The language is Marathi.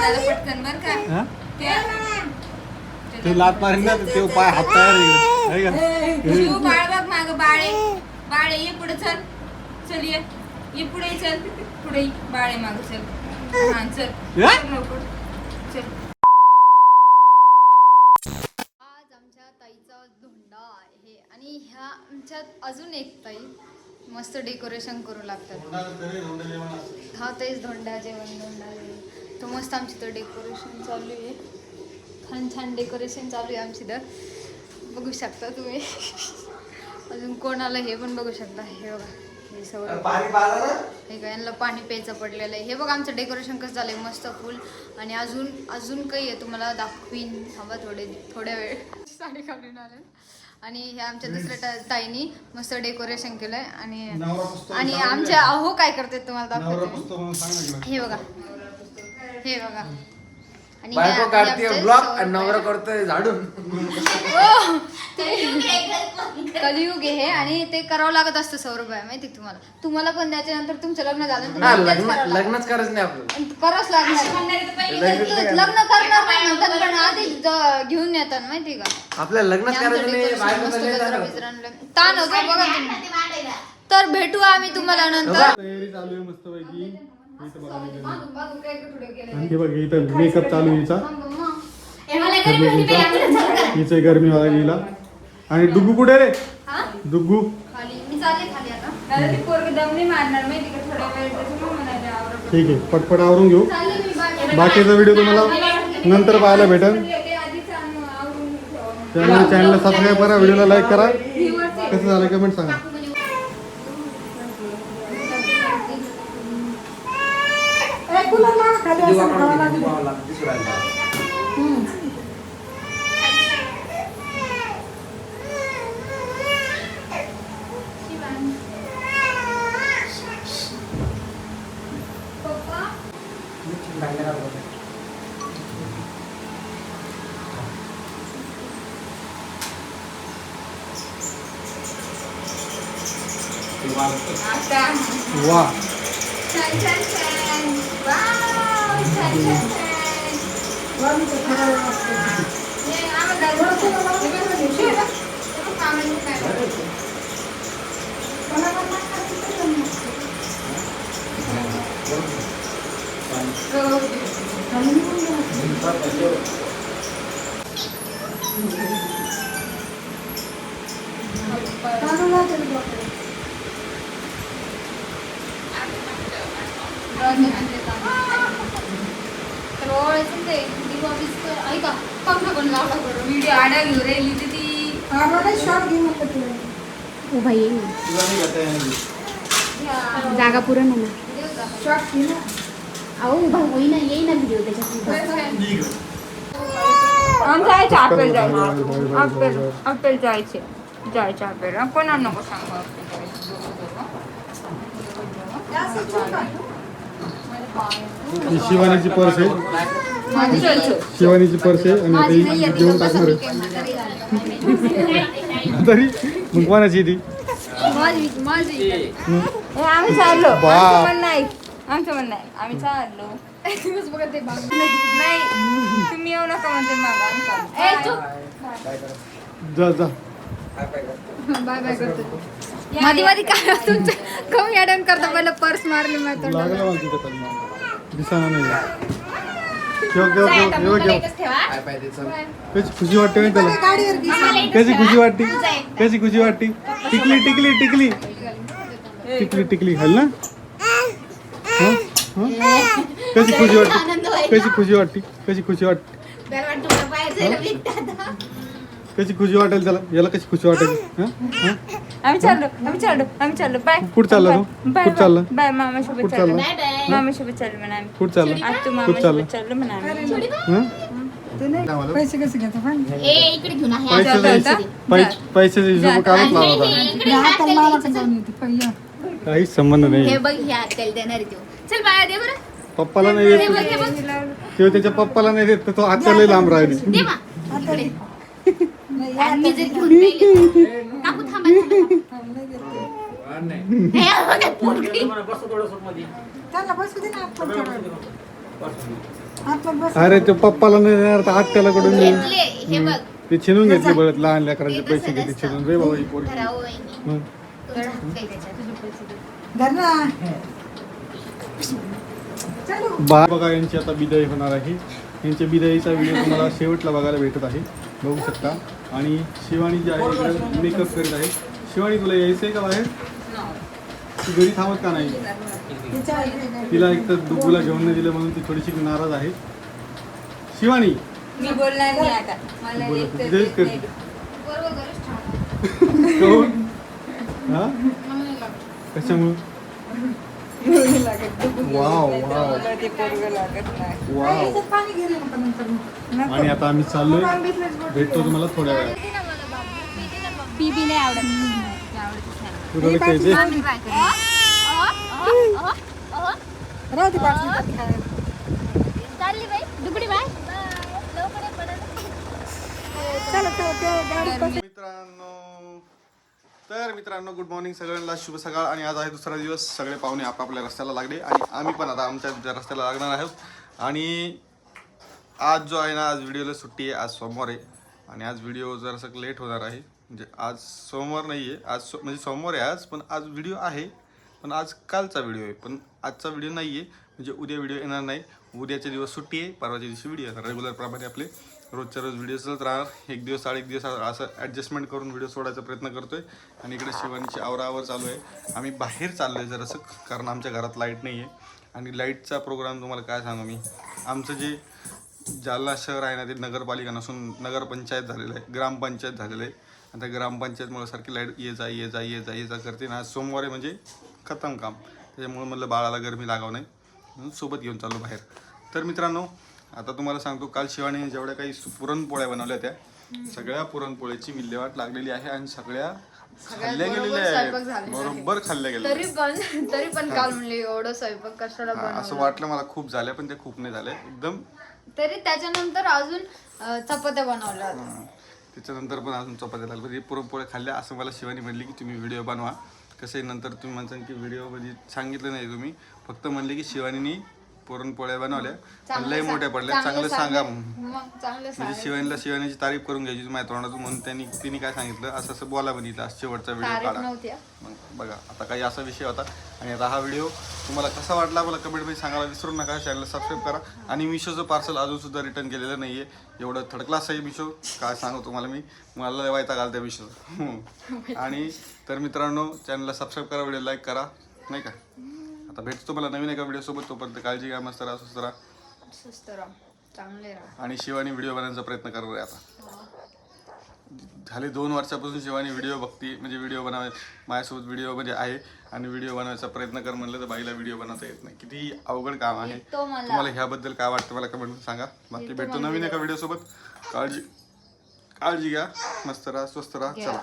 दादा पटकन बर का ते लात मारीन ना ते पाय हात तयार शिव बाळ बघ माग बाळे बाळे ये पुढे चल चल ये पुढे चल पुढे बाळे माग चल हा चल चल आज आमच्या ताईचा धोंडा आहे आणि ह्या आमच्यात अजून एक ताई मस्त डेकोरेशन करू लागतात. हा तेच धोंडा जेवण धोंडा तो मस्त आमची तर डेकोरेशन चालू आहे. छान छान डेकोरेशन चालू आहे आमची तर बघू शकता तुम्ही. अजून कोणाला हे पण बघू शकता. हे बघा हे सगळं हे का यांना पाणी प्यायचं पडलेलं आहे. हे बघा आमचं डेकोरेशन कसं झालंय मस्त फुल. आणि अजून काही आहे तुम्हाला दाखवीन थांबा थोड्या वेळ. साडी घालून आले आणि ह्या आमच्या दुसऱ्या ताईनी मस्त डेकोरेशन केलंय आणि आमच्या अहो काय करते तुम्हाला दाखवते. हे बघा आणि बायको काढते ब्लॉक आणि नवरा करतोय झाडून. कलियुग हे आणि ते करावं लागत असतं सौरभ आहे माहिती तुम्हाला पण त्याच्यानंतर तुमचं लग्न झालं लग्नच करायचं नाही आपलं. करावंच लागणार. लग्न करणार नाही म्हणतात पण आधी घेऊन येतात माहिती का. आपल्याला लग्नच करायचं नाही. ताण होतो बघा तुम्ही. तर भेटू आम्ही तुम्हाला नंतर. तयारी चालू आहे मस्त पैकी. आणखी बघ इथं मेकअप चालू आहे हिचा गरमीवाला गेला. आणि डुगू कुठे रे डुगू मी चालले खाली आता. दादा ती पोरगी दम नाही मारणार माहिती का थोड्या वेळ त्याच्यामुळे म्हणाले आवरा. ठीक आहे पटपट आवरून घेऊ. बाकीचा व्हिडिओ तुम्हाला नंतर पाहायला भेटेल. त्यामुळे चॅनलला सबस्क्राईब करा व्हिडिओला लाईक करा. कसं झालं कमेंट सांगा. वा व्हिडिओ आडा घेऊ राहिली ती जागा पुरण ना अहो भाऊ ना येई ना व्हिडिओ त्याच्यात. जायचं आपल्याला जायचं आपल्याला जायचं आपल्याला कोणा नको सांगू शिवानीची पर्स आहे. शिवानीची पर्स आहे आणि आता देऊन टाकणार आहे. तरी मग कोणाची ती आम्ही चाललो आमचं म्हणणं आहे आम्ही चाललो नाही तुम्ही येऊ नका म्हणते मागा जा जा बाय बाय करतो. मध्ये काय तुमचं कमी ॲडन करता पहिलं पर्स मारली माहिती लागलं मला तिथं दिसाना नाही. कशी खुशी वाटते नाही त्याला. कशी खुशी वाटते टिकली टिकली टिकली टिकली टिकली हल ना. कशी खुशी वाटते कशी खुशी वाटते वाटेल त्याला. याला कशी खुशी वाटेल. आम्ही चाललो बाय कुठं चालला तू कुठं चालला बाय मामासोबत चाललो मामासोबत चाललो म्हणा आम्ही कुठं चालला आज तू मामासोबत चाललो म्हणा पैसे कसे घेतो पण इकडे घेऊन पैशाचा हिशोब काढत लावा. काहीच संबंध नाही. हे बघ ह्या त्याला देणार आहे. चल बाया दे बरं. पप्पाला नाही देत किंवा त्याच्या पप्पाला नाही देत तर तो आत्याला लांब राहिली. दे मा इकडे. आणि मी जर घेऊन गेले काकू थांबा त्याला बसू दे ना आपण अरे ते पप्पाला नाही देणार तर आत्याला कडून दे. घेतले हे बघ ते छिनून घेतले बरं लहान लेकरांचे पैसे किती छिनून रे बाबा ही पोरगी. धरावं वहिनी. हं. थोडं काही त्याच्यात. बघा यांची आता बिदाई होणार आहे. यांच्या बिदाईचा व्हिडिओ तुम्हाला शेवटला बघायला भेटत आहे, बघू शकता. आणि शिवानी जी आहे मेकअप करीत आहे. शिवानी तुला यायचंय का बाहेर? ती घरी थांबत का नाही? तिला एक तर डुगूला घेऊन नाही दिलं म्हणून ती थोडीशी नाराज आहे. शिवानी मी बोलणार नाही आता मला बोलत एक तर होती, तेच देत करते. नाही. बरोबर घरीच ठाणं. काहून? हा? मला नाही लागत. कशामुळे? Wow wow wow. आणि आता आम्ही चाललोय, भेटतो तुम्हाला थोड्या वेळात. पीबी नाही आवडत. तुला खायचे? चालली बाई दुगडी बाय लवकर पडत. मित्रांनो गुड मॉर्निंग सगळ्यांना, शुभ सकाळ. आणि आज आहे दुसरा दिवस. सगळे पाहुणे आपापल्या रस्त्याला लागले आणि आम्ही पण आता आमच्या रस्त्याला लागणार आहोत. आणि आज जो आहे ना, आज व्हिडिओला सुट्टी आहे. आज सोमवार आहे आणि आज व्हिडिओ जरासं लेट होणार आहे. म्हणजे आज सोमवार नाही आहे, आज म्हणजे सोमवार आहे आज, पण आज व्हिडिओ आहे. पण आज कालचा व्हिडिओ आहे, पण आजचा व्हिडिओ नाही आहे. म्हणजे उद्या व्हिडिओ येणार नाही. उद्याचे दिवस सुट्टी आहे, परवाच्या दिवशी व्हिडिओ येणार. रेग्युलरप्रमाणे आपले रोजच्या रोज व्हिडिओ चालत राहणार. एक दिवस आड एक दिवस असं ॲडजस्टमेंट करून व्हिडिओ सोडायचा प्रयत्न करतोय. आणि इकडे शिवानीची आवरावर चालू आहे. आम्ही बाहेर चाललो आहे जरासं, कारण आमच्या घरात लाईट नाही आहे. आणि लाईटचा प्रोग्राम तुम्हाला काय सांगू मी, आमचं जे जालना शहर आहे ना, ते नगरपालिका नसून नगरपंचायत झालेलं आहे, ग्रामपंचायत झालेलं आहे. आणि त्या ग्रामपंचायतमुळे सारखी लाईट ये जा करते ना. आज सोमवारी म्हणजे खतम काम. त्याच्यामुळे म्हणलं बाळाला गरमी लागावं नाही म्हणून सोबत घेऊन चाललो बाहेर. तर मित्रांनो, आता तुम्हाला सांगतो, काल शिवानीने जेवढ्या काही पुरणपोळ्या बनवल्या त्या सगळ्या पुरणपोळ्याची विल्हेवाट लागलेली आहे आणि सगळ्या खाल्ल्या गेलेल्या आहेत. बरोबर खाल्ल्या गेल्या. तरी पण काल म्हणले एवढं स्वयंपाक कशाला असं वाटलं मला खूप झाल्या, पण ते खूप नाही झाल्या एकदम. तरी त्याच्यानंतर अजून चपात्या बनवल्या होत्या. त्याच्यानंतर पण अजून चपात्या लागल्या. म्हणजे पुरणपोळ्या खाल्ल्या असं मला शिवानी म्हणली की तुम्ही व्हिडिओ बनवा. कसं आहे, नंतर तुम्ही म्हणता की व्हिडिओ म्हणजे सांगितलं नाही तुम्ही, फक्त म्हणले की शिवानीने पुरणपोळ्या बनवल्या, लय मोठ्या पडल्या, चांगलं सांगा. मग चांगलं म्हणजे शिवानीची तारीफ करून घ्यायची माझ्या तोंडातून. म्हणून तिने काय सांगितलं, असं बोला बनितलं, शेवटचा व्हिडिओ काढा. मग बघा, आता काही असा विषय होता. आणि आता हा व्हिडिओ तुम्हाला कसा वाटला मला कमेंटमध्ये सांगायला विसरू नका. चॅनलला सबस्क्राईब करा. आणि मिशोचं पार्सल अजूनसुद्धा रिटर्न केलेलं नाही आहे. एवढं थर्ड क्लास आहे मिशो, काय सांगू तुम्हाला मी, मला वैताग आला त्या मिशोचं. आणि तर मित्रांनो, चॅनलला सबस्क्राईब करा, व्हिडिओ लाईक करा, नाही का. आता भेटतो मला नवीन एका व्हिडिओसोबत. तोपर्यंत काळजी घ्या, मस्त राहा, सुस्त राहा, चांगले राहा. आणि शिवानी व्हिडिओ बनवण्याचा प्रयत्न करणार आहे. आता झाले 2 वर्षापासून शिवानी व्हिडिओ बघती, म्हणजे व्हिडिओ माझ्यासोबत व्हिडिओ म्हणजे आहे. आणि व्हिडिओ बनवायचा प्रयत्न कर म्हणलं तर बाईला व्हिडिओ बनवता येत नाही. किती अवघड काम आहे. तुम्हाला ह्याबद्दल काय वाटतं मला कमेंट सांगा. बाकी भेटतो नवीन एका व्हिडिओसोबत. काळजी घ्या, मस्त राहा, स्वस्त राहा, चला.